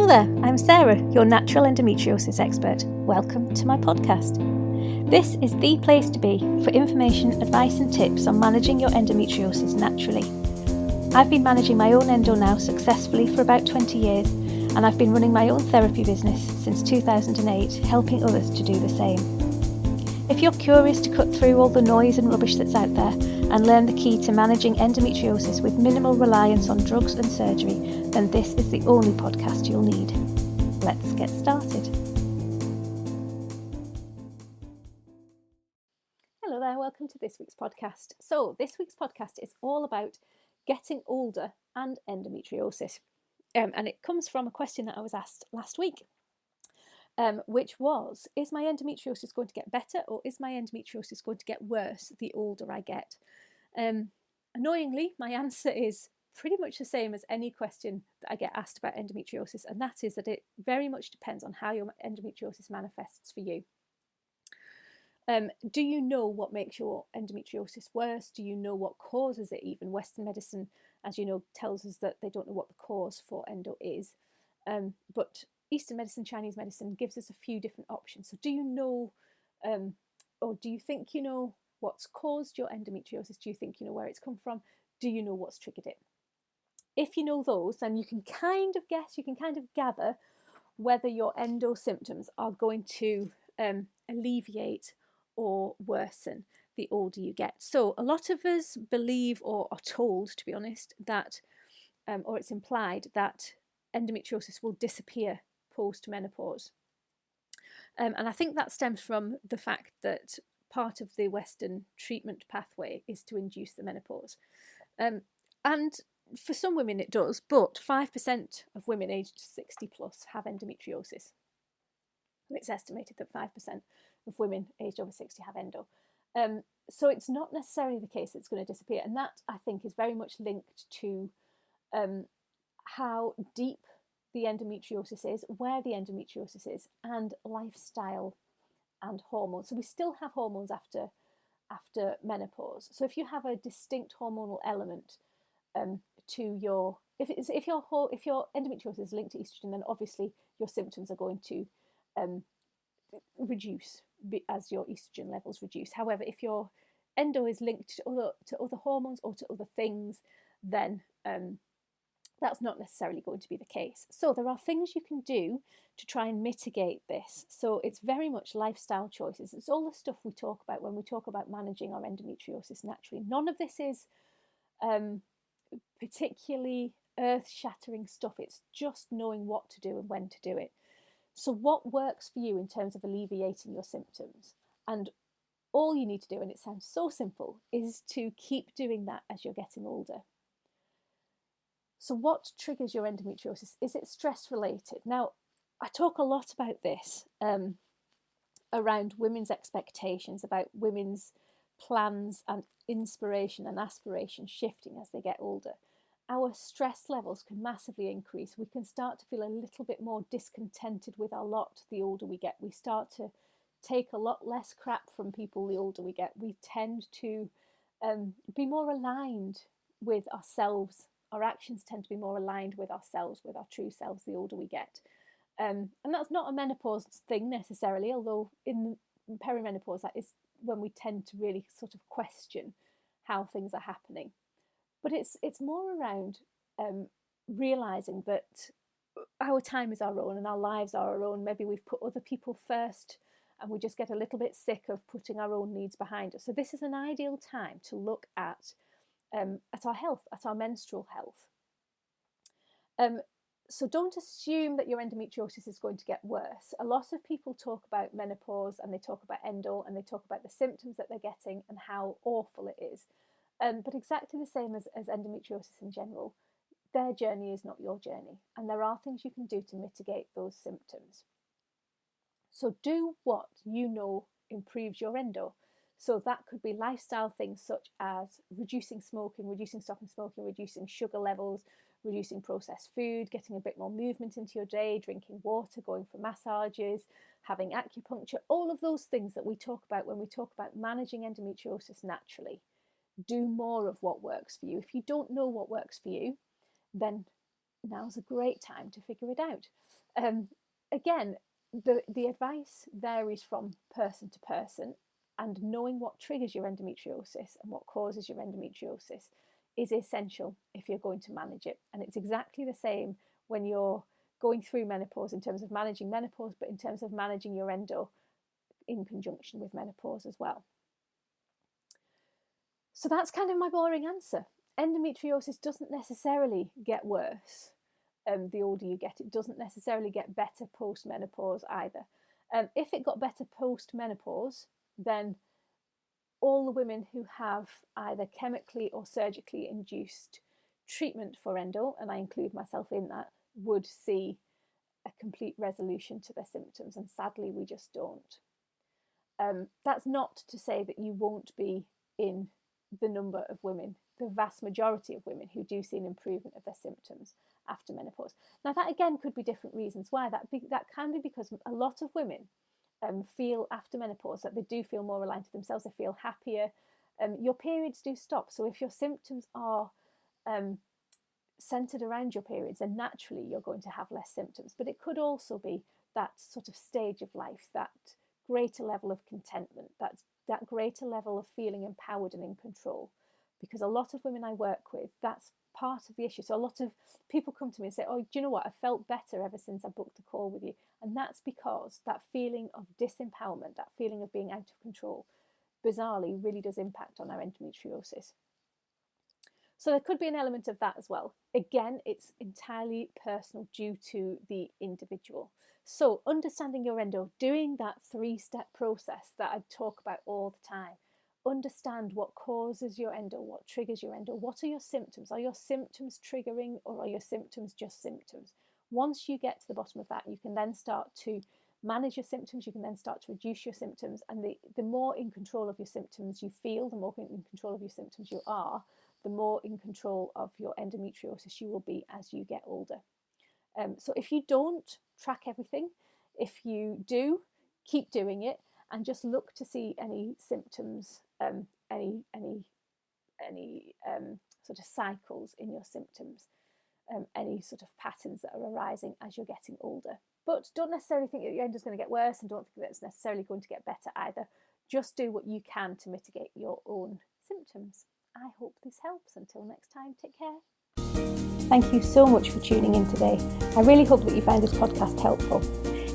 Hello there, I'm Sarah, your natural endometriosis expert. Welcome to my podcast. This is the place to be for information, advice and tips on managing your endometriosis naturally. I've been managing my own endo now successfully for about 20 years, and I've been running my own therapy business since 2008, helping others to do the same. If you're curious to cut through all the noise and rubbish that's out there and learn the key to managing endometriosis with minimal reliance on drugs and surgery, then this is the only podcast you'll need. Let's get started. Hello there, welcome to this week's podcast. So this week's podcast is all about getting older and endometriosis. And it comes from a question that I was asked last week. Which was, is my endometriosis going to get better or is my endometriosis going to get worse the older I get? Annoyingly, my answer is pretty much the same as any question that I get asked about endometriosis, and that is that it very much depends on how your endometriosis manifests for you. Do you know what makes your endometriosis worse? Do you know what causes it even? Western medicine, as you know, tells us that they don't know what the cause for endo is. But Eastern medicine, Chinese medicine gives us a few different options. So do you know, or do you think you know what's caused your endometriosis? Do you think you know where it's come from? Do you know what's triggered it? If you know those, then you can kind of guess, you can kind of gather whether your endo symptoms are going to alleviate or worsen the older you get. So a lot of us believe or are told, to be honest, that, or it's implied that endometriosis will disappear post-menopause. And I think that stems from the fact that part of the Western treatment pathway is to induce the menopause. And for some women it does, but 5% of women aged 60 plus have endometriosis. It's estimated that 5% of women aged over 60 have endo. So it's not necessarily the case that it's going to disappear. And that, I think, is very much linked to how deep the endometriosis is, where the endometriosis is, and lifestyle and hormones. So we still have hormones after menopause. So if you have a distinct hormonal element to your, if your endometriosis is linked to estrogen, then obviously your symptoms are going to reduce as your estrogen levels reduce. However, if your endo is linked to other hormones or to other things, then that's not necessarily going to be the case. So there are things you can do to try and mitigate this. So it's very much lifestyle choices. It's all the stuff we talk about when we talk about managing our endometriosis naturally. None of this is particularly earth-shattering stuff. It's just knowing what to do and when to do it. So what works for you in terms of alleviating your symptoms? And all you need to do, and it sounds so simple, is to keep doing that as you're getting older. So what triggers your endometriosis? Is it stress related? Now, I talk a lot about this around women's expectations, about women's plans and inspiration and aspiration shifting as they get older. Our stress levels can massively increase. We can start to feel a little bit more discontented with our lot the older we get. We start to take a lot less crap from people the older we get. We tend to be more aligned with ourselves. Our actions tend to be more aligned with ourselves, with our true selves, the older we get. And that's not a menopause thing necessarily, although in perimenopause, that is when we tend to really sort of question how things are happening. But it's more around realising that our time is our own and our lives are our own. Maybe we've put other people first and we just get a little bit sick of putting our own needs behind us. So this is an ideal time to look at our health, at our menstrual health. So don't assume that your endometriosis is going to get worse. A lot of people talk about menopause and they talk about endo and they talk about the symptoms that they're getting and how awful it is. But exactly the same as endometriosis in general, their journey is not your journey. And there are things you can do to mitigate those symptoms. So do what you know improves your endo. So that could be lifestyle things such as reducing smoking, reducing stopping smoking, reducing sugar levels, reducing processed food, getting a bit more movement into your day, drinking water, going for massages, having acupuncture, all of those things that we talk about when we talk about managing endometriosis naturally. Do more of what works for you. If you don't know what works for you, then now's a great time to figure it out. Again, the advice varies from person to person, and knowing what triggers your endometriosis and what causes your endometriosis is essential if you're going to manage it. And it's exactly the same when you're going through menopause in terms of managing menopause, but in terms of managing your endo in conjunction with menopause as well. So that's kind of my boring answer. Endometriosis doesn't necessarily get worse the older you get. It doesn't necessarily get better post-menopause either. If it got better post-menopause, then all the women who have either chemically or surgically induced treatment for endo, and I include myself in that, would see a complete resolution to their symptoms, and sadly we just don't. That's not to say that you won't be in the number of women, the vast majority of women, who do see an improvement of their symptoms after menopause. Now that again could be different reasons why. That can be because a lot of women feel after menopause that they do feel more aligned to themselves, they feel happier. Your periods do stop, so if your symptoms are centered around your periods, then naturally you're going to have less symptoms. But it could also be that sort of stage of life, that greater level of contentment, that greater level of feeling empowered and in control. Because a lot of women I work with, that's part of the issue. So a lot of people come to me and say, oh, do you know what, I felt better ever since I booked a call with you. And that's because that feeling of disempowerment, that feeling of being out of control, bizarrely really does impact on our endometriosis. So there could be an element of that as well. Again, it's entirely personal due to the individual. So understanding your endo, doing that 3-step process that I talk about all the time. Understand what causes your endo, what triggers your endo, what are your symptoms? Are your symptoms triggering, or are your symptoms just symptoms? Once you get to the bottom of that, you can then start to manage your symptoms, you can then start to reduce your symptoms, and the more in control of your symptoms you feel, the more in control of your symptoms you are, the more in control of your endometriosis you will be as you get older. So if you don't track everything, if you do, keep doing it, and just look to see any symptoms, any sort of cycles in your symptoms, any sort of patterns that are arising as you're getting older. But don't necessarily think that your endo is going to get worse, and don't think that it's necessarily going to get better either. Just do what you can to mitigate your own symptoms. I hope this helps. Until next time, take care. Thank you so much for tuning in today. I really hope that you found this podcast helpful.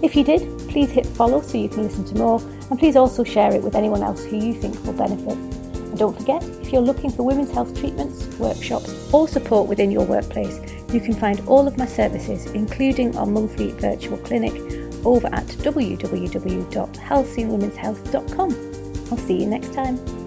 If you did, please hit follow so you can listen to more, and please also share it with anyone else who you think will benefit. And don't forget, if you're looking for women's health treatments, workshops or support within your workplace, you can find all of my services, including our monthly virtual clinic, over at www.halcyonwomenshealth.com. I'll see you next time.